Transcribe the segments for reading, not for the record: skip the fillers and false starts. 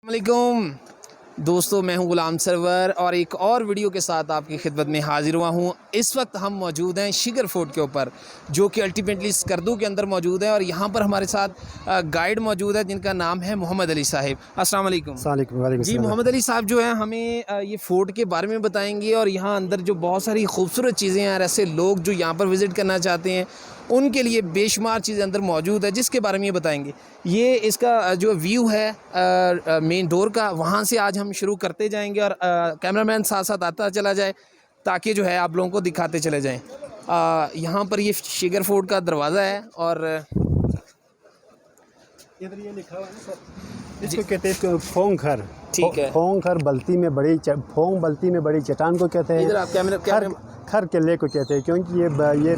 वालेकुम दोस्तों, मैं हूं गुलाम सरवर और एक और वीडियो के साथ आपकी खिदमत में हाजिर हुआ हूं। इस वक्त हम मौजूद हैं शिगर फोर्ट के ऊपर, जो कि अल्टीमेटली स्कर्दू के अंदर मौजूद है। और यहां पर हमारे साथ गाइड मौजूद है जिनका नाम है मोहम्मद अली साहिब। अस्सलाम वालेकुम। जी, मोहम्मद अली साहब जो है हमें ये फ़ोर्ट के बारे में बताएंगे और यहाँ अंदर जो बहुत सारी खूबसूरत चीज़ें हैं और ऐसे लोग जो यहाँ पर विज़िट करना चाहते हैं उनके लिए बेशुमार चीज़ें अंदर मौजूद है, जिसके बारे में ये बताएंगे। ये इसका जो व्यू है मेन डोर का, वहाँ से आज हम शुरू करते जाएंगे और कैमरामैन साथ साथ आता चला जाए ताकि जो है आप लोगों को दिखाते चले जाएं। यहाँ पर ये शिगर फोर्ट का दरवाज़ा है और इधर ये लिखा हुआ है ना सर, इसको कहते हैं फोंग खर। ठीक है, फोंग खर बल्ती में बड़ी फोंग बल्ती में बड़ी चट्टान को कहते हैं। इधर आप खर खर किले को कहते हैं, क्योंकि ये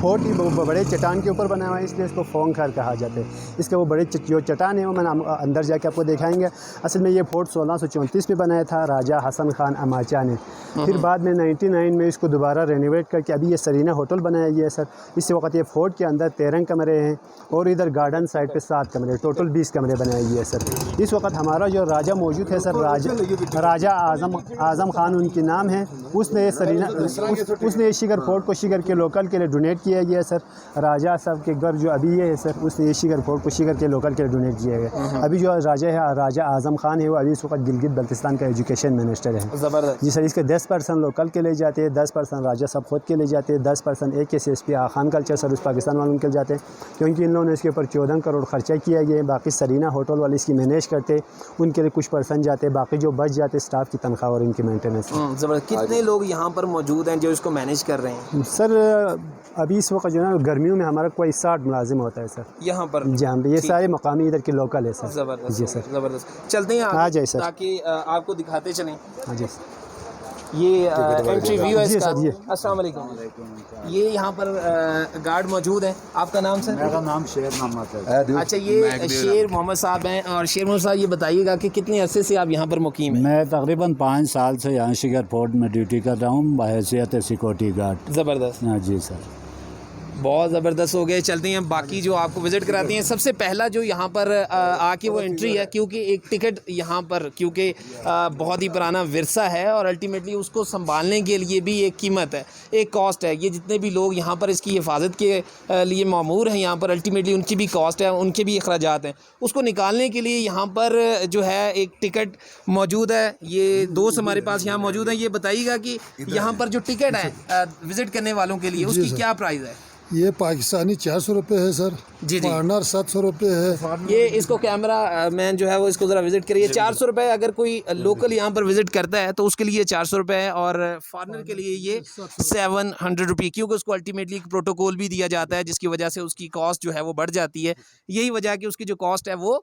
फोर्ट ही बड़े चट्टान के ऊपर बना हुआ है, इसलिए इसको फोंग खर कहा जाता है। इसके वो बड़े जो चट्टान है वो मैंने अंदर जाके आपको दिखाएंगे। असल में ये फोर्ट 1634 में बनाया था राजा हसन खान अमाचा ने। फिर बाद में 99 में इसको दोबारा रेनोवेट करके अभी ये सरीना होटल बनाया गया है सर। इस वक्त ये फोर्ट के अंदर 13 कमरे हैं और इधर गार्डन साइड पे 7 कमरे, टोटल 20 कमरे बनाए गए हैं सर। इस वक्त हमारा जो राजा मौजूद है सर, राजा आज़म खान उनकी नाम है। उसने ये शिगर फोर्ट को शिगर के लोकल के लिए डोनेट किया गया सर। राजा साहब के घर जो अभी ये है सर, उसने ये शिगर फोर्ट को शिगर के लोकल के लिए डोनेट किया गया। अभी जो राजा है, राजा आज़म खान है, वो अभी इस वक्त गिलगित बल्तिस्तान का एजुकेशन मिनिस्टर है। ज़बरदस्त जी सर। इसके 10% लोकल के ले जाते हैं, 10% राजा साहब खुद के ले जाते हैं, 10% AKCSP Khan culture service Pakistan वालों के जाते हैं, क्योंकि इन लोगों ने इसके ऊपर 14 करोड़ खर्चा किया गया है। बाकी सरीना होटल वाले इसकी मैनेज करते हैं, उनके लिए कुछ परसेंट जाते हैं, बाकी जो बच जाते स्टाफ की तनख्वाह और इनकी मेंटेनेंस। ज़बरदस्त। कितने लोग यहाँ पर मौजूद हैं जो इसको मैनेज कर रहे हैं? सर अभी इस वक्त जो है ना, गर्मियों में हमारा कोई 60 मुलाजिम होता है सर यहाँ पर। जी हाँ, ये सारे मकामी इधर के लोकल है सर। ज़बरदस्त जी सर। ज़बरदस्त। चलते हैं आ जाए सर, ताकि आपको दिखाते चलें। हाँ जी। ये एंट्री व्यू है जी इसका। सर, जी। अस्सलाम वालेकुम। ये यहाँ पर गार्ड मौजूद है। आपका नाम सर? मेरा नाम शेर मोहम्मद है। अच्छा, ये शेर मोहम्मद साहब हैं। और शेर मोहम्मद साहब, ये बताइएगा कि कितने अरसे से आप यहाँ पर मुकीम हैं? मैं तकरीबन 5 साल से यहाँ शिगर फोर्ट में ड्यूटी कर रहा हूँ बहैसियत सिक्योरिटी गार्ड। ज़बरदस्त। हाँ जी सर, बहुत ज़बरदस्त हो गए। चलते हैं बाकी जो आपको विज़िट कराती हैं। सबसे पहला जो यहाँ पर आके वो एंट्री है, क्योंकि एक टिकट यहाँ पर, क्योंकि बहुत ही पुराना विरसा है और अल्टीमेटली उसको संभालने के लिए भी एक कीमत है, एक कॉस्ट है। ये जितने भी लोग यहाँ पर इसकी हिफाजत के लिए मामूर हैं यहाँ पर, अल्टीमेटली उनकी भी कॉस्ट है, उनके भी अखराजात हैं। उसको निकालने के लिए यहाँ पर जो है एक टिकट मौजूद है। ये दोस्त हमारे पास यहाँ मौजूद हैं। ये बताइएगा कि यहाँ पर जो टिकट है विज़िट करने वालों के लिए, उसकी क्या प्राइस है? ये पाकिस्तानी 400 रुपये है सर। जी जी। फॉरनर 700 रुपये है। ये इसको कैमरा मैन जो है वो इसको ज़रा विज़िट करिए। 400 रुपये अगर कोई लोकल यहाँ पर विज़िट करता है तो उसके लिए 400 रुपये है, और फॉरनर के लिए ये 700 रुपये, क्योंकि उसको अल्टीमेटली एक प्रोटोकॉल भी दिया जाता है जिसकी वजह से उसकी कॉस्ट जो है वो बढ़ जाती है। यही वजह है कि उसकी जो कॉस्ट है वो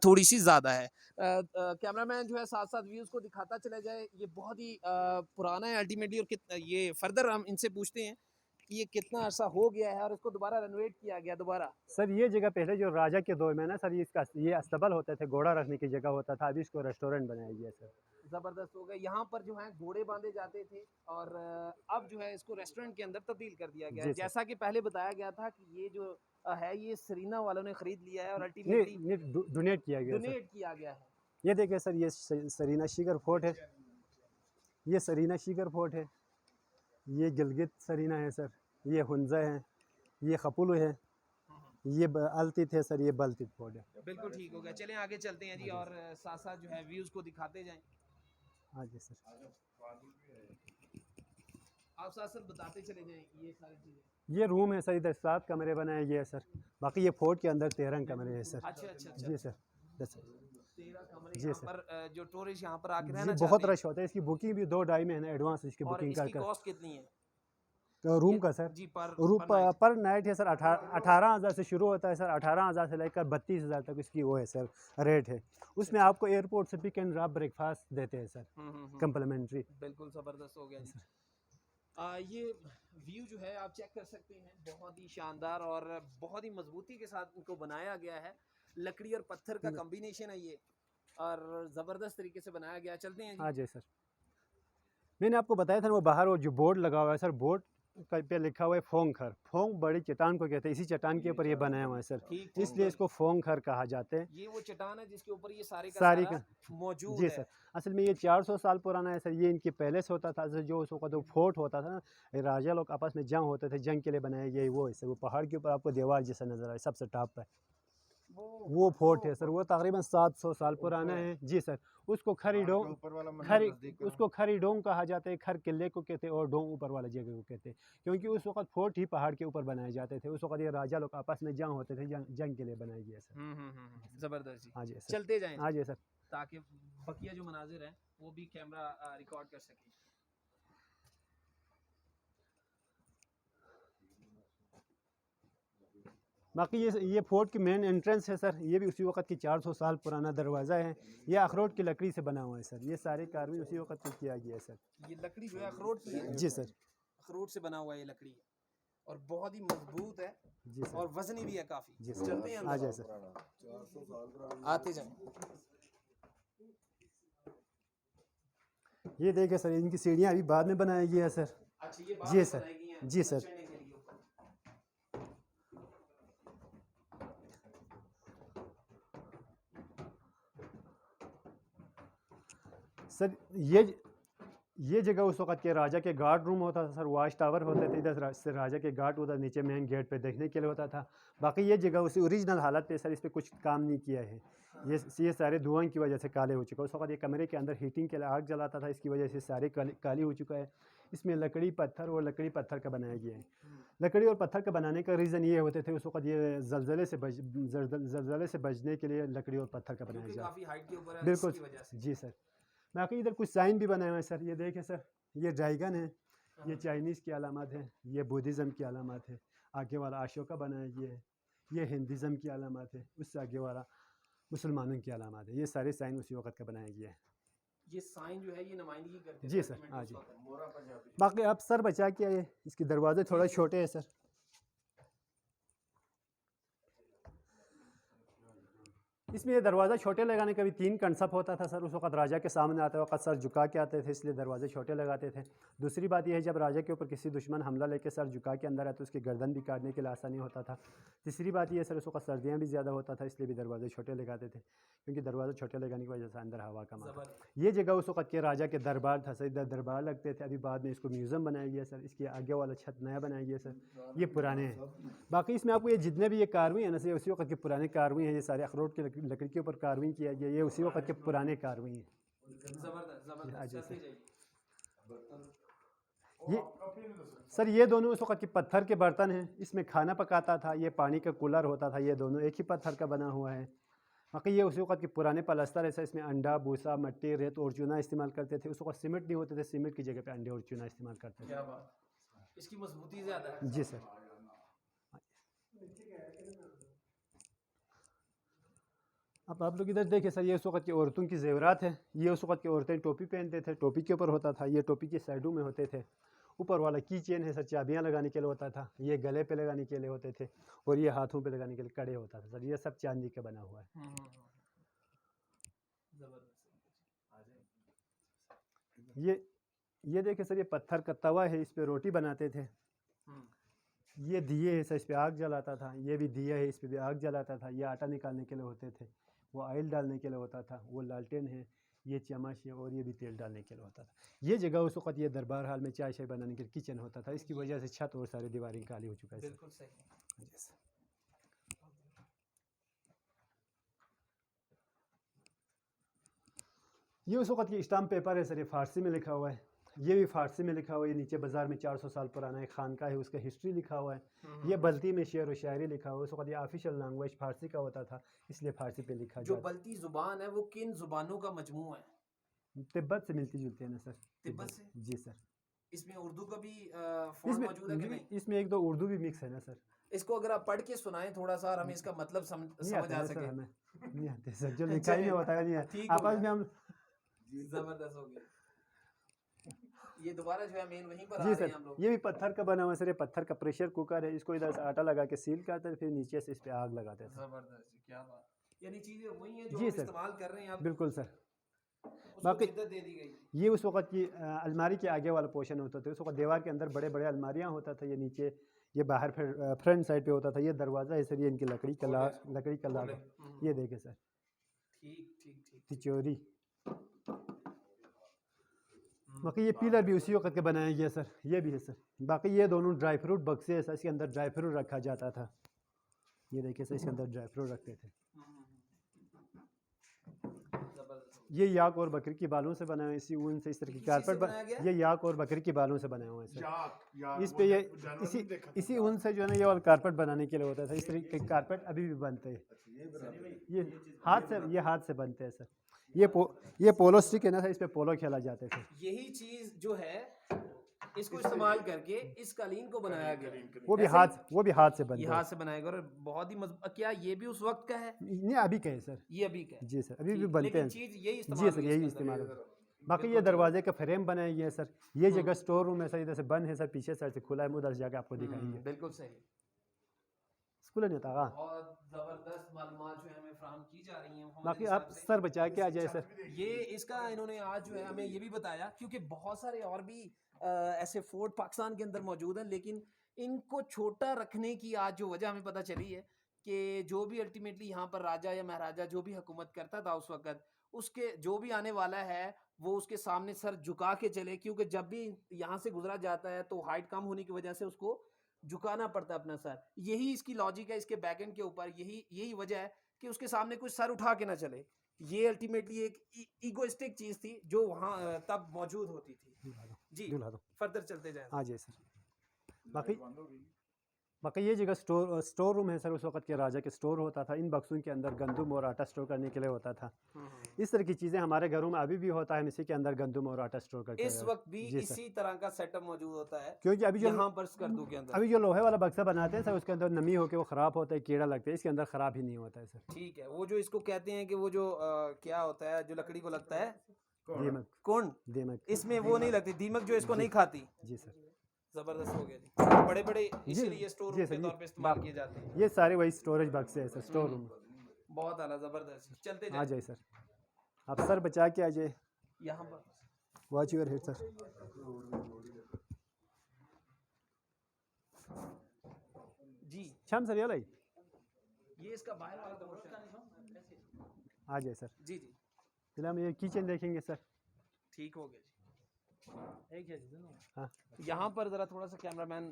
थोड़ी सी ज़्यादा है। कैमरा मैन जो है साथ साथ व्यूज़ को दिखाता चला जाए। ये बहुत ही पुराना है अल्टीमेटली, और ये फर्दर हम इनसे पूछते हैं कि ये कितना अर्सा हो गया है और इसको दोबारा रेनोवेट किया गया दोबारा। सर ये जगह पहले जो राजा के दौर में ना सर, ये अस्तबल होते थे, घोड़ा रखने की जगह होता था। अभी इसको रेस्टोरेंट बनाया गया सर। ज़बरदस्त हो गया। यहाँ पर जो है घोड़े बांधे जाते थे और अब जो है इसको रेस्टोरेंट के अंदर तब्दील कर दिया गया है। जैसा कि पहले बताया गया था कि ये जो है ये सरीना वालों ने खरीद लिया है और अल्टीमेटली डोनेट किया गया है। ये देखिए सर, ये सरीना शिगर फोर्ट है। ये सरीना शिगर फोर्ट है। ये गिलगित सरीना है सर। ये हुंजा है, ये खपुल है, ये अल्तित है सर। ये बल्तित फोर्ट है। बिल्कुल ठीक हो गया। चलें आगे चलते हैं जी, और साथ साथ जो है व्यूज़ को दिखाते जाएं। हाँ जी सर। आप साथ साथ बताते चले जाएं ये सारी चीज़ें। ये रूम है सर, इधर 7 कमरे बनाए गए हैं सर। बाकी ये फोर्ट के अंदर 13 कमरे हैं सर। अच्छा अच्छा अच्छा। जी सर। 13 कमरे जी यहाँ सर। पर जो टूरिस्ट यहाँ पर आके रहना जी, चाहते बहुत हैं। रश होता है। इसकी बुकिंग भी 2-2.5 महीने एडवांस इसकी और बुकिंग इसकी कर कॉस्ट कितनी है? तो रूम का सर जी पर पर नाइट है सर 18,000 से शुरू होता है सर। 18,000 से लेकर 32,000 तक इसकी वो है सर, रेट है। उसमें आपको एयरपोर्ट से पिक एंड ड्रॉप ब्रेकफास्ट देते हैं सर, कम्प्लीमेंट्री। बिल्कुल ज़बरदस्त हो गया जी। ये व्यू जो है आप चेक कर सकते हैं, बहुत ही शानदार और बहुत ही मजबूती के साथ इनको बनाया गया है। लकड़ी और पत्थर का कॉम्बिनेशन है ये, और ज़बरदस्त तरीके से बनाया गया। चलते हैं जी। हाँ जी सर। मैंने आपको बताया था ना, वो बाहर वो जो बोर्ड लगा हुआ है सर, बोर्ड पे लिखा हुआ है फोंग-खर। फोंग बड़ी चट्टान को कहते हैं, इसी चट्टान के ऊपर ये बनाया हुआ है सर, ठीक, इसलिए इसको फोंग-खर कहा जाता है। ये वो चट्टान है जिसके ऊपर ये सारे का सारी सारा का मौजूद जी है। सर, असल में ये 400 साल पुराना है सर। ये इनके पैलेस होता था सर, जो उस वक़्त वो फोर्ट होता था ना, ये राजा लोग आपस में जंग होते थे, जंग के लिए बनाया गया वो है सर। वो पहाड़ के ऊपर आपको दीवार जैसा नज़र आए सबसे टॉप पे, वो फोर्ट है सर। वो तकरीबन 700 साल पुराना है जी सर। उसको खरी डोंग कहा जाता है। खर किले को कहते हैं और डोंग ऊपर वाला जगह को कहते हैं, क्योंकि उस वक्त फोर्ट ही पहाड़ के ऊपर बनाए जाते थे। उस वक्त ये राजा लोग आपस में जंग होते थे, जंग के लिए बनाया गया सर। जबरदस्त जी। हाँ जी सर, चलते जाएं हाँ जी सर। ताकि बकिया जो मनाजिर हैं वो भी कैमरा रिकॉर्ड कर सके। बाकी ये फोर्ट की मेन एंट्रेंस है सर। ये भी उसी वक्त की 400 साल पुराना दरवाज़ा है। ये अखरोट की लकड़ी से बना हुआ है सर। ये सारे कार्विंग उसी वक्त में किया गया है सर। ये लकड़ी जो है अखरोट की है, जी सर, अखरोट से बना हुआ है ये लकड़ी और बहुत ही मजबूत है जी सर, और वजनी भी है काफी। जी सर। चलते हैं आ अंदर। जाए सर, आते जाएं। ये देखिए सर, इनकी सीढ़ियाँ अभी बाद में बनाई गई है सर। अच्छा ये जी सर, जी सर। चढ़ने के लिए ऊपर। सर ये जगह उस वक्त के राजा के गार्ड रूम होता था सर। वॉच टावर होते थे, इधर से राजा के गार्ड उधर नीचे मेन गेट पे देखने के लिए होता था। बाकी ये जगह उसी ओरिजिनल हालत पे सर, इस पे कुछ काम नहीं किया है। ये सारे धुआं की वजह से काले हो चुका है। उस वक्त ये कमरे के अंदर हीटिंग के लिए आग जलाता था, इसकी वजह से सारे काली हो चुका है। इसमें लकड़ी पत्थर और लकड़ी पत्थर का बनाया गया है। लकड़ी और पत्थर का बनाने का रीज़न ये होते थे उस वक्त, ये जलजले से बचने के लिए लकड़ी और पत्थर का बनाया क्योंकि गया। काफी हाइट के ऊपर है बिल्कुल इसकी वजह से। जी सर। बाकी इधर कुछ साइन भी बनाए हुए हैं सर। ये देखें सर, ये ड्रैगन है, ये चाइनीज़ की अलामत है, ये बुद्धिज़्म की अलामत है। आगे वाला अशोका बनाया गया है, ये हिंदुज़्म की अलामत है। उससे आगे वाला मुसलमानों की अलामत है। ये सारे साइन उसी वक्त का बनाया गया है। ये साइन जो है ये नुमाइंदगी करते जी थे सर, ultimately हाँ उस जी। वक्त। बाकी आप सर बचा के आए, इसके दरवाजे थोड़ा छोटे हैं सर। इसमें ये दरवाज़ा छोटे लगाने का भी 3 कंसेप्ट होता था सर। उस वक्त राजा के सामने आते वक्त सर झुका के आते थे, इसलिए दरवाजे छोटे लगाते थे। दूसरी बात यह है, जब राजा के ऊपर किसी दुश्मन हमला लेके सर झुका के अंदर आए तो उसकी गर्दन भी काटने के लिए आसानी होता था। तीसरी बात यह सर, उस वक्त सर्दियाँ भी ज़्यादा होता था, इसलिए भी दरवाजे छोटे लगाते थे, क्योंकि दरवाजे छोटे लगाने की वजह से अंदर हवा कम आता। ये जगह उस वक्त के राजा के दरबार था सर, इधर दरबार लगते थे। अभी बाद में इसको म्यूज़ियम बनाया गया सर। इसके आगे वाला छत नया बनाया गया सर। ये पुराने हैं। बाकी इसमें आपको ये जितने भी ये कार्विंग है ना सर, उसी वक्त के पुराने कार्विंग हैं। ये सारे अखरोट की लकड़ी के ऊपर कार्विंग किया गया, ये उसी वक्त के पुराने कार्विंग हैं। जबरदस्त। ये सर, ये दोनों उस वक्त के पत्थर के बर्तन हैं। इसमें खाना पकाता था, ये पानी का कूलर होता था। ये दोनों एक ही पत्थर का बना हुआ है। बाकी ये उसी वक्त के पुराने पलस्तर है सर। इसमें अंडा, भूसा, मट्टी, रेत और चूना इस्तेमाल करते थे। उस वक्त सीमेंट नहीं होते थे, सीमेंट की जगह पे अंडे और चूना इस्तेमाल करते थे। क्या बात, इसकी मजबूती ज्यादा है। जी सर। अब आप लोग इधर देखिए सर, ये उस वक्त की औरतों की जेवरात है। ये उस वक्त की औरतें टोपी पहनते थे, टोपी के ऊपर होता था, ये टोपी की साइडों में होते थे। ऊपर वाला की चेन है सर, चाबियां लगाने के लिए होता था। ये गले पे लगाने के लिए होते थे और ये हाथों पे लगाने के लिए कड़े होता था सर। ये सब चांदी का बना हुआ है। ये देखिए सर, ये पत्थर का तवा है, इस पे रोटी बनाते थे। ये दिए है सर, इस पे आग जलाता था। ये भी दिया है, इस पे भी आग जलाता था। ये आटा निकालने के लिए होते थे, वो ऑयल डालने के लिए होता था। वो लालटेन है, ये चम्मच है और ये भी तेल डालने के लिए होता था। ये जगह उस वक्त ये दरबार हाल में चाय शाय बनाने के लिए किचन होता था। इसकी वजह से छत और सारी दीवारें काली हो चुका है सर। बिल्कुल सही। जी सर। ये उस वक्त की स्टाम्प पेपर है सर, ये फ़ारसी में लिखा हुआ है। ये भी फ़ारसी में लिखा हुआ है। नीचे बाज़ार में 400 साल पुराना एक खानका है, उसका हिस्ट्री लिखा हुआ है। ये बल्ती में शेर व शायरी लिखा हुआ है। उस वक्त ये ऑफिशियल लैंग्वेज फ़ारसी का होता था, इसलिए फ़ारसी पे लिखा जो जाता बल्ती जुबान है वो किन जुबानों का मजमू है? है। तिब्बत से मिलती जुलती है ना सर। तिब्बत से? जी सर। इसमें उर्दू का भी फॉन्ट मौजूद है कि नहीं? इसमें एक दो उर्दू भी मिक्स है ना सर। इसको अगर आप पढ़ के सुनाएं थोड़ा सा और हमें इसका मतलब समझ नहीं आते आ ना सर, सके। हमें नहीं आते सर, जो लिखा ही नहीं होता है। नहीं ठीक है हो आपस गया। में हम। जबरदस्त हो गया। ये दोबारा जो है मेन वहीं पर आ जी रहे हैं सर, हम लोग। ये भी पत्थर का बना हुआ है सर। ये पत्थर का प्रेशर कुकर है। इसको इधर से आटा लगा के सील करते थे, फिर नीचे से इस पे आग लगाते थे। जबरदस्त, क्या बात। यानी चीजें वही हैं जो जी हम सर, इस्तेमाल कर रहे हैं अब। बिल्कुल सर। बाकी शिद्दत दे दी गई। ये उस वक्त की अलमारी के आगे वाला पोर्शन होता था। उस वक्त दीवार के अंदर बड़े बड़े अलमारियाँ होता था, ये नीचे ये बाहर फिर फ्रंट साइड पे होता था। ये दरवाज़ा है सर, ये इनकी लकड़ी का लाग है। ये देखे सर, ठीक ठीक ठीक। तिचोरी। बाकी ये पिलर भी उसी वक्त के बनाया गया सर, ये भी है सर। बाकी ये दोनों ड्राई फ्रूट बक्से है सर, इसके अंदर ड्राई फ्रूट रखा जाता था। ये देखिए सर, इसके अंदर ड्राई फ्रूट रखते थे। ये याक और बकरी की बालों से बना हुआ है, इसी ऊन से इस तरह की कारपेट ये याक और बकरी की बालों से बना हुआ है सर। इस पे ये इसी ऊन से जो है ना ये वाला कारपेट बनाने के लिए होता था। इस तरह के कारपेट अभी भी बनते हैं। ये हाथ से बनते हैं सर। ये पोलो स्टिक है ना सर, इस पे पोलो खेला जाते थे। यही चीज जो है इसको इस्तेमाल करके इस कालीन को बनाया गया। वो भी हाथ से बनता ये है। हाथ से बनाया गया और बहुत ही मजबूत। क्या ये भी उस वक्त का है? नहीं, अभी का है सर। ये अभी का है जी सर, अभी भी बनते हैं। चीज यही जी सर, यही इस्तेमाल है। बाकी ये दरवाजे का फ्रेम बनाया गया है सर। ये जगह स्टोर रूम है सर, इधर से बंद है सर, पीछे साइड से खुला है। उधर से जाके आपको दिखाएंगे। बिल्कुल सही। स्कूल नहीं था। बहुत जबरदस्त मालूमात जो है हमें फराहम की जा रही हैं। बाकी आप सर बचा के आ जाए सर। ये इसका इन्होंने आज जो है हमें ये भी बताया, क्योंकि बहुत सारे और भी ऐसे फोर्ट पाकिस्तान के अंदर मौजूद हैं, लेकिन इनको छोटा रखने की आज जो वजह हमें पता चली है कि जो भी अल्टीमेटली यहाँ पर राजा या महाराजा जो भी हुकूमत करता था उस वक्त, उसके जो भी आने वाला है वो उसके सामने सर झुका के चले, क्योंकि जब भी यहाँ से गुजरा जाता है तो हाइट कम होने की वजह से उसको झुकाना पड़ता है अपना सर। यही इसकी लॉजिक है इसके बैकएंड के ऊपर। यही वजह है कि उसके सामने कुछ सर उठा के ना चले। ये अल्टीमेटली एक ईगोइस्टिक चीज थी जो वहाँ तब मौजूद होती थी। जी फर्दर चलते जाए। हाँ जी सर। बाकी ये जगह स्टोर रूम है सर। उस वक्त के राजा के स्टोर होता था। इन बक्सों के अंदर गंदम और आटा स्टोर करने के लिए होता था। इस तरह की चीज़ें हमारे घरों में अभी भी होता है। हम इसी के अंदर गंदम और आटा स्टोर करके इस वक्त भी इसी तरह का सेटअप मौजूद होता है, क्योंकि अभी जो यहाँ पर स्कर्दू के अंदर अभी जो लोहे वाला बक्सा बनाते हैं सर, उसके अंदर नमी होकर वो ख़राब होता है, कीड़ा लगता है। इसके अंदर ख़राब ही नहीं होता है सर। ठीक है। वो जो इसको कहते हैं कि वो जो क्या होता है जो लकड़ी को लगता है, दीमक। कौन दीमक इसमें वो नहीं लगती, दीमक जो इसको नहीं खाती। जी सर, जबरदस्त हो गया जी। बड़े बड़े इसीलिए स्टोर रूम के तौर पे इस्तेमाल किए जाते हैं। ये सारे वही स्टोरेज बक्से हैं सर, स्टोर रूम। बहुत आला, जबरदस्त। चलते आ जाए सर, आप सर बचा के आ जाए। यहाँ पर वॉच योर हेड सर। जी शाम सर ये ये इसका बाहर वाला पोर्शन आ जाए सर। जी जी फिलहाल हम ये किचन देखेंगे सर। ठीक हो गया जी। हाँ, यहाँ पर जरा थोड़ा सा कैमरामैन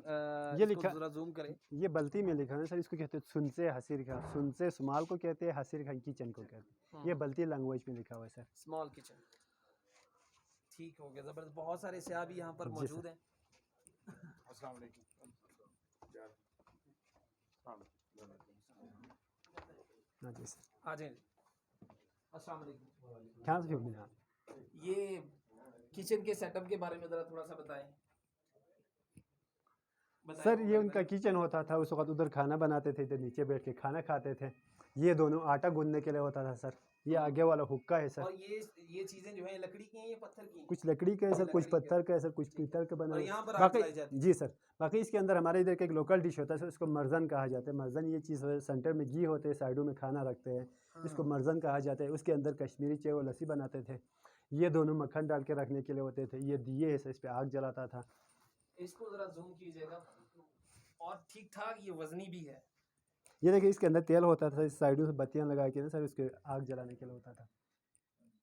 ये लिखा जरा जूम करें। ये बल्ती में लिखा है सर। इसको कहते हैं सुनसे हसीर खां। सुनसे सुमाल को कहते हैं, हसीर खां किचन को कहते हैं। ये बल्ती लैंग्वेज में लिखा हुआ है सर। Small kitchen. ठीक हो गया, जबरदस्त। बहुत सारे स्याह भी यहाँ पर मौजूद हैं। अस्सलाम वालेकुम। हाँ जी सर, आ जाए। अस्सलाम वालेकुम। क्या से ये किचन के सेटअप के बारे में जरा थोड़ा सा बताएं। सर ये उनका किचन होता था। उस वक्त उधर खाना बनाते थे, इधर नीचे बैठ के खाना खाते थे। ये दोनों आटा गूंदने के लिए होता था सर। ये आगे वाला हुक्का है सर। और ये चीजें जो है लकड़ी की हैं, ये पत्थर की हैं? कुछ लकड़ी का है सर, कुछ पत्थर का है सर, कुछ पीतल का बना और है। यहाँ पर आग बाकी जलाई जाती है। जी सर, बाकी इसके अंदर हमारे इधर का एक लोकल डिश होता है सर, इसको मर्जन कहा जाता है। मर्जन ये चीज़ सेंटर में घी होते हैं, साइडों में खाना रखते हैं, इसको मर्जन कहा जाता है। उसके अंदर कश्मीरी चाय और लस्सी बनाते थे। ये दोनों मक्खन डाल के रखने के लिए होते थे। ये दिए है सर, इस पर आग जलाता था। इसको जरा जूम कीजिएगा। और ठीक ठाक ये वजनी भी है। ये देखिए इसके अंदर तेल होता था, इस साइडों से बत्तियां लगा के ना सर, उसके आग जलाने के लिए होता था।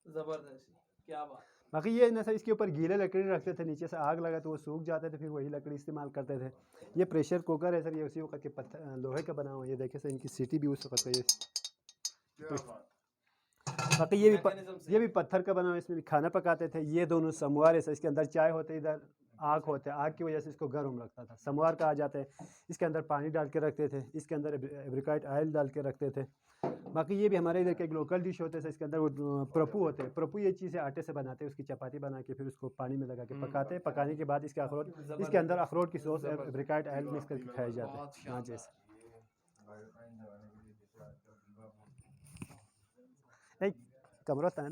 जबरदस्त, क्या बात। बाकी ये ना सर, इसके ऊपर गीले लकड़ी रखते थे, नीचे से आग लगा तो वो सूख जाते थे, फिर वही लकड़ी इस्तेमाल करते थे। ये प्रेशर कुकर है सर, ये उसी वक्त के पत्थर लोहे का बना हुआ है। ये देखिए सर, इनकी सीटी भी उस वक्त का। बाकी ये भी पत्थर का बना हुआ है, इसमें भी खाना पकाते थे। ये दोनों समवार है सर, इसके अंदर चाय होते, इधर आग होते हैं। आग की वजह से इसको गर्म लगता था, समवार कहा जाता है। इसके अंदर पानी डाल के रखते थे, इसके अंदर एब्रिकाइट ऑयल डाल के रखते थे। बाकी ये भी हमारे इधर के एक लोकल डिश होते हैं, इसके अंदर वो प्रपू होते हैं। प्रपू ये चीज़ें आटे से बनाते हैं, उसकी चपाती बना के फिर उसको पानी में लगा के पकाते हैं। पकाने के बाद इसके अंदर अखरोट की सॉस, एब्रिकाइट ऑयल मिक्स करके खाया जाता है। हाँ जैसे नहीं कमरा था।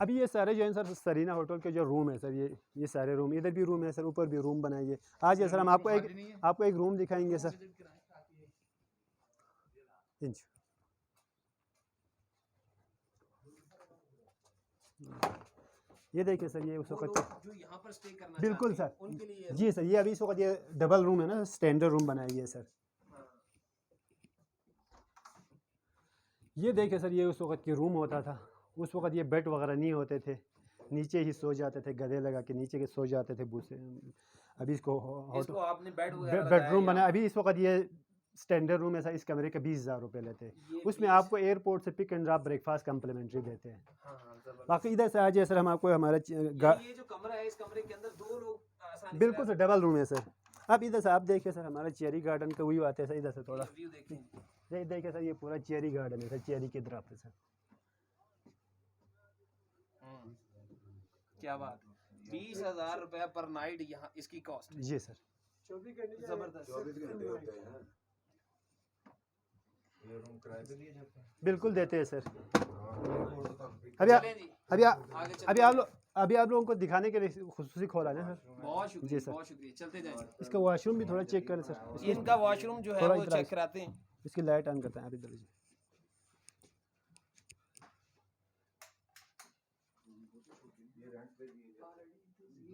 अभी ये सारे जो हैं सर, सरीना होटल के जो रूम है सर, ये सारे रूम, इधर भी रूम है सर, ऊपर भी रूम बनाइए। आज सर हम आपको एक रूम दिखाएंगे सर। इंच ये देखिए सर, ये उस वो वक्त लोग जो यहाँ पर स्टे करना बिल्कुल चाहते हैं, सर। उनके लिए जी सर, ये अभी इस वक्त ये डबल रूम है ना, स्टैंडर्ड रूम बनाया गया है सर। ये देखिए सर, ये उस वक्त की रूम होता था। उस वक्त ये बेड वगैरह नहीं होते थे, नीचे ही सो जाते थे, गदे लगा के नीचे के सो जाते थे भूसे। अभी इसको इसको आपने बेड वगैरह लगाया बेडरूम यहाँ बनाया। पर? अभी इस वक्त ये स्टैंडर्ड रूम है सर, इस कमरे के 20,000 रुपये लेते हैं। ये उसमें 20 आपको एयरपोर्ट से pick and drop breakfast complimentary देते हैं। हाँ, जबरदस्त। बाकी इधर से आ जाइए सर, हम आपको हमारा यानी ये जो कमरा है, इस कमरे के अंदर दो लोग आसानी बिल्कुल सर डबल रूम है सर। अब इधर से आप देखिए सर, हमारा चेरी गार्डन का व्यू आते हैं सर। इधर से थोड़ा व्यू देखते हैं। ये देखिए सर, ये पूरा चेरी गार्डन है सर, चेरी की तरफ है सर। क्या बात है, 20,000 रुपया पर नाइट यहाँ इसकी कॉस्ट। जी सर। जबरदस्त। बिल्कुल देते हैं सर। चलें जी, अभी आगे चलते अभी हैं। अभी आप लोगों को दिखाने के लिए खुसूसी खोला है सर। बहुत जी शुक्रिया, सर। बहुत शुक्रिया। चलते जाएं। इसका वॉशरूम भी थोड़ा चेक करें सर। इनका वॉशरूम जो है थोड़ा वो इधर चेक कराते हैं। इसकी लाइट ऑन करते हैं, अभी दलीजिए।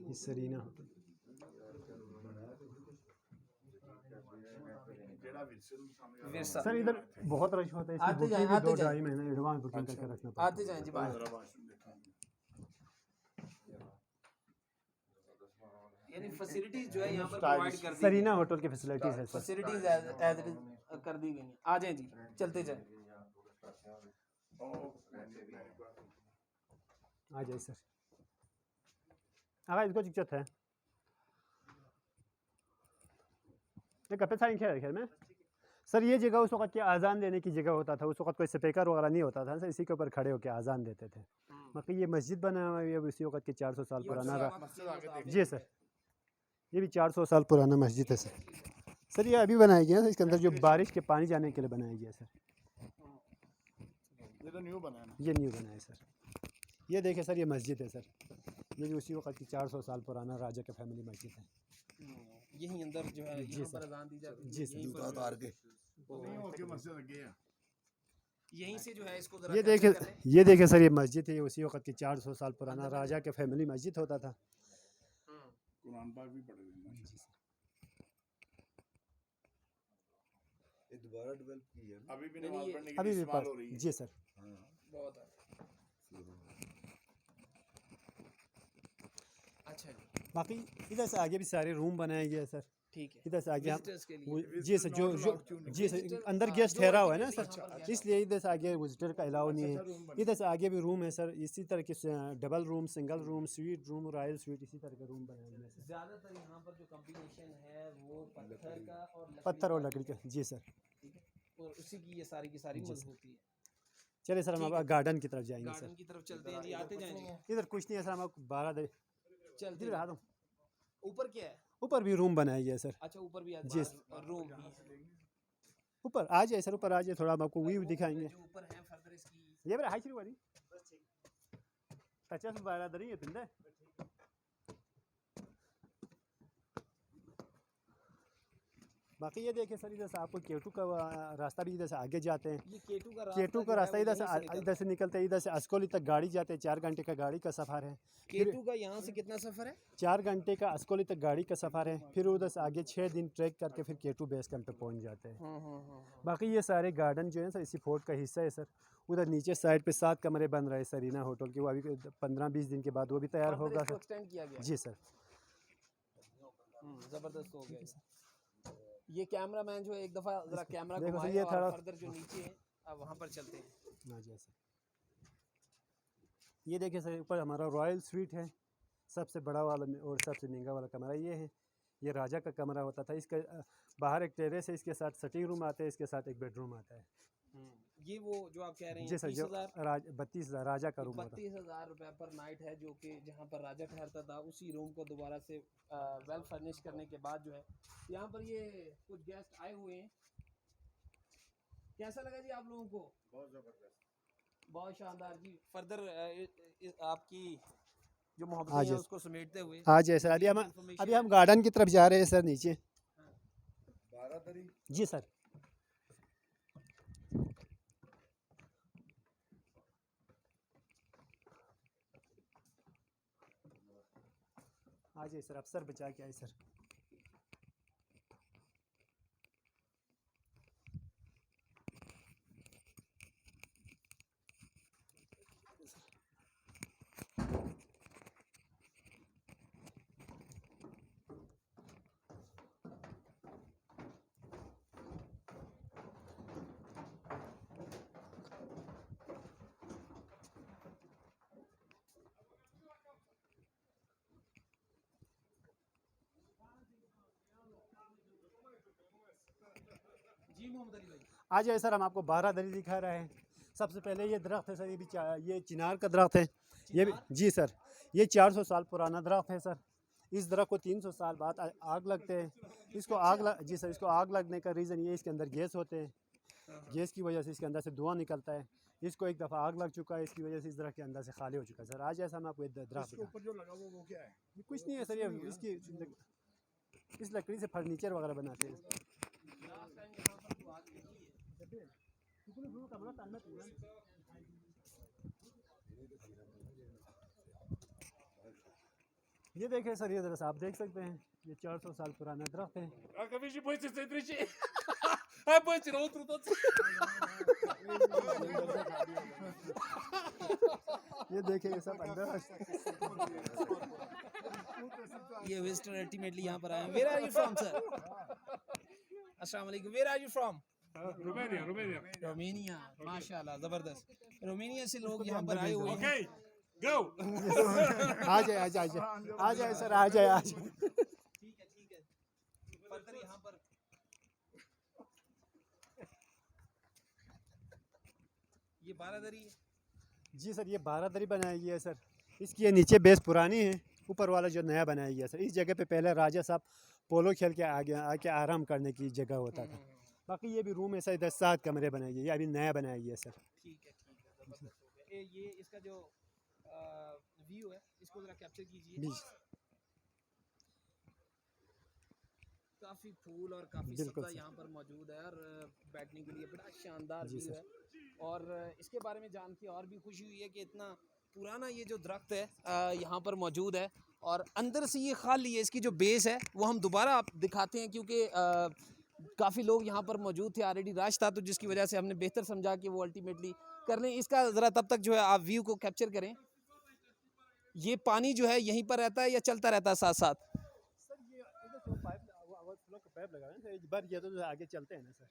ये सरीना होटल। विरसा। सर इधर बहुत रश होता है, इसकी आते जाएं, बुकिंग भी आते 2-2.5 जाएं। महीने एडवांस बुकिंग करके रखना पड़ता है। आते जाएं जी बाहर। यानी फैसिलिटीज जो है यहाँ पर प्रोवाइड कर दी सरीना होटल की फैसिलिटीज है sir. Facilities as it is कर दी गई हैं। आ जाएं जी, चलते जाएं। आ जाइए सर। इसको दिक्कत है ये कपड़े साइन खेल खेल में सर। ये जगह उस वक्त की आज़ान देने की जगह होता था। उस वक्त कोई स्पीकर वगैरह नहीं होता था सर, इसी के ऊपर खड़े होकर आज़ान देते थे। बाकी ये मस्जिद बना हुआ है, उसी वक्त के 400 साल पुराना रहा। जी सर, ये भी 400 साल पुराना मस्जिद है सर। सर ये अभी बनाया गया है, इसके अंदर जो बारिश के पानी जाने के लिए बनाया गया सर। ये तो न्यू बना है ना? ये न्यू बना है सर। ये देखिए सर, ये मस्जिद है सर। ये भी उसी वक्त की 400 साल पुराना राजा के फैमिली मस्जिद है। यहीं अंदर जो है जी यहाँ सर। पर अजान दी जाती है। जी सर। यहीं पर तार के नहीं हो के मस्जिद लगे हैं। यहीं से जो है इसको जरा ये कैप्चर देखिए कर लें। ये देखिए सर, ये मस्जिद है। ये उसी वक्त की 400 साल पुराना राजा के फैमिली मस्जिद होता था। कुरान पाक भी पढ़े हुए हैं। ये दोबारा डेवलप की है ना? अभी भी नहीं, नमाज ये- पढ़ने के अभी लिए भी इस्तेमाल हो रही है। जी सर। बहुत अच्छा जी, बाकी इधर से आगे भी सारे रूम बनाए गए हैं सर। ठीक है। इधर से आगे विजिटर्स के लिए जी सर, जो जी सर अंदर गेस्ट ठहरा हुआ है ना सर, इसलिए इधर से आगे विजिटर का अलाउ नहीं है। इधर से आगे भी रूम है सर, इसी तरह के double room, single room, suite room, royal sweet, इसी तरह के रूम बनाए हुए हैं सर। ज्यादातर यहाँ पर जो कॉम्बिनेशन है वो पत्थर का और लकड़ी पत्थर और का लकड़ी का। जी सर। ठीक है, और उसी की ये सारी की सारी मजबूती है। चलिए सर, हम ठीक अब गार्डन की तरफ जाएंगे गार्डन सर। की तरफ चलते हैं जी, आते जाएं जी। इधर कुछ नहीं है सर, हम आपको 12 दे चलते दिखा हैं। दूँ। ऊपर क्या है? ऊपर भी रूम बनाया गया है सर। अच्छा, ऊपर भी जी। रूम भी है। ऊपर आ जाए सर, ऊपर आ जाए, थोड़ा हम आपको व्यू दिखाएंगे। जो ऊपर है फर्दर इसकी ये बड़ा हाई शुरू वाली 50 12 दरी है पिंडे। बाकी ये देखिए सर, इधर से आपको केटू का रास्ता भी इधर से आगे जाते हैं। ये केटू का केटू का जो है रास्ता वो इधर से यहीं इधर से निकलते हैं, इधर से अस्कोली तक गाड़ी जाते हैं। 4 घंटे का गाड़ी का सफ़र है। केटू का यहाँ से कितना सफर है? 4 घंटे का अस्कोली तक गाड़ी का सफ़र है। फिर उधर से आगे 6 दिन ट्रैक करके फिर केटू बेस कैंप पे पहुँच जाते हैं। बाकी ये सारे गार्डन जो है सर, इसी फोर्ट का हिस्सा है सर। उधर नीचे साइड पे 7 कमरे बन रहे हैं सरीना होटल के, वो अभी 15-20 दिन के बाद वो भी तैयार होगा सर। एक्सटेंड किया गया। जी सर। जबरदस्त हो गया। ये कैमरा मैन जो है एक दफा जरा कैमरा देखो सर, घुमाए ये और थोड़ा- फर्दर जो नीचे है अब वहाँ पर चलते हैं। हाँ जी सर। ये देखिए सर, ऊपर हमारा रॉयल स्वीट है, सबसे बड़ा वाला और सबसे महंगा वाला कमरा ये है। ये राजा का कमरा होता था। इसका बाहर एक टेरेस है, इसके साथ सिटिंग रूम आता है, इसके साथ एक बेडरूम आता है। ये वो जो आप कह रहे हैं जी सर, जो 30,000 32,000 राजा का रूम होता है। 32,000 रुपए पर नाइट है, जो कि जहाँ पर राजा ठहरता था उसी रूम को दोबारा से वेल फर्निश करने के बाद जो है यहाँ पर ये कुछ गेस्ट आए हुए हैं। कैसा लगा जी आप लोगों को? बहुत जबरदस्त, बहुत शानदार जी। फर्दर आपकी जो मोहब्बत हाँ जी। है उसको समेटते हुए हाँ जी सर, अभी हम गार्डन की तरफ जा रहे हैं सर नीचे। 12 दरी जी सर। आ जाइए सर, आप सर बचा के आए सर। जी मोहम्मद अली भाई। आ जाइए सर, हम आपको बारादरी दिखा रहे हैं। सबसे पहले ये दरख्त है सर, ये भी ये चिनार का दरख्त है। ये भी जी सर, ये 400 साल पुराना दरख्त है सर। इस दरख्त को 300 साल बाद आग लगते हैं। इसको जी सर, इसको आग लगने का रीज़न ये, इसके अंदर गैस होते हैं। गैस की वजह से इसके अंदर से धुआं निकलता है। इसको एक दफ़ा आग लग चुका है, इसकी वजह से इस दरख्त के अंदर से खाली हो चुका है सर। आज ऐसा हम आपको दरख्त इसके ऊपर जो लगा वो क्या है? ये कुछ नहीं है सर, ये इसकी इस लकड़ी से फर्नीचर वगैरह बनाते हैं। ये देखें सर, ये दरअसल आप देख सकते हैं, ये 400 साल पुराना दरख्त है। ये देखें, ये सब अंदर ये विजिटर अल्टीमेटली यहाँ पर आए। Where are you from sir? अस्सलाम वालेकुम। Where are you from? Romania. माशाल्लाह, जबरदस्त। रोमानिया से लोग यहाँ पर आए हुए हैं। आ जाए आ जाए आ जाए सर, आ जाए आ जाए। ठीक है। फर्दर यहाँ पर ये बारादरी है। जी सर, ये बारादरी बनाई गई है सर। इसकी ये नीचे बेस पुरानी है, ऊपर वाला जो नया बनाया गया है सर। इस जगह पे पहले राजा साहब पोलो खेल के आके आराम करने की जगह होता था। बाकी ये भी रूम है सर, 10-7 कमरे बनाए गए। ये अभी नया बनाया गया है सर। ठीक है, जबरदस्त हो गया। ये इसका जो व्यू है, इसको जरा कैप्चर कीजिए। काफी फूल और काफी बिल्कुल सब्जा सर। यहाँ पर मौजूद है और बैठने के लिए बड़ा शानदार जी व्यू सर। है। और इसके बारे में जान के और भी खुशी हुई है कि इतना पुराना ये जो दरख्त है यहाँ पर मौजूद है और अंदर से ये खाली है। इसकी जो बेस है वो हम दोबारा आप दिखाते हैं, क्योंकि काफ़ी लोग यहाँ पर मौजूद थे, ऑलरेडी रश था, तो जिसकी वजह से हमने बेहतर समझा कि वो अल्टीमेटली कर लें। इसका ज़रा तब तक जो है आप व्यू को कैप्चर करें। ये पानी जो है यहीं पर रहता है या चलता रहता है साथ साथ? सर ये पाइप लगा है, भर गया तो आगे चलते हैं ना सर।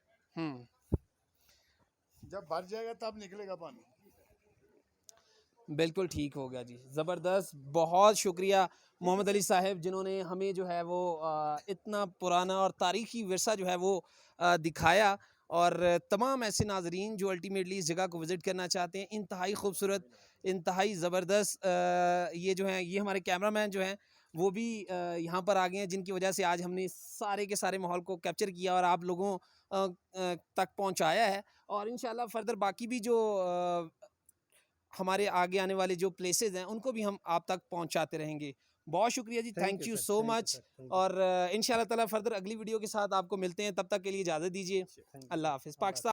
जब भर जाएगा तब निकलेगा पानी। बिल्कुल ठीक हो गया जी, ज़बरदस्त। बहुत शुक्रिया मोहम्मद अली साहब, जिन्होंने हमें जो है वो इतना पुराना और तारीख़ी विरसा जो है वो दिखाया। और तमाम ऐसे नाजरीन जो अल्टीमेटली इस जगह को विज़िट करना चाहते हैं, इंतहाई खूबसूरत, इंतहाई ज़बरदस्त ये जो हैं, ये हमारे कैमरामैन जो हैं वो भी यहाँ पर आ गए हैं, जिनकी वजह से आज हमने सारे के सारे माहौल को कैप्चर किया और आप लोगों तक पहुँचाया है। और इंशाल्लाह फर्दर बाकी भी जो हमारे आगे आने वाले जो प्लेसेस हैं उनको भी हम आप तक पहुंचाते रहेंगे। बहुत शुक्रिया जी, थैंक यू सो मच। और इंशाल्लाह ताला फर्दर अगली वीडियो के साथ आपको मिलते हैं, तब तक के लिए इजाज़त दीजिए। अल्लाह हाफ़िज़। पाकिस्तान।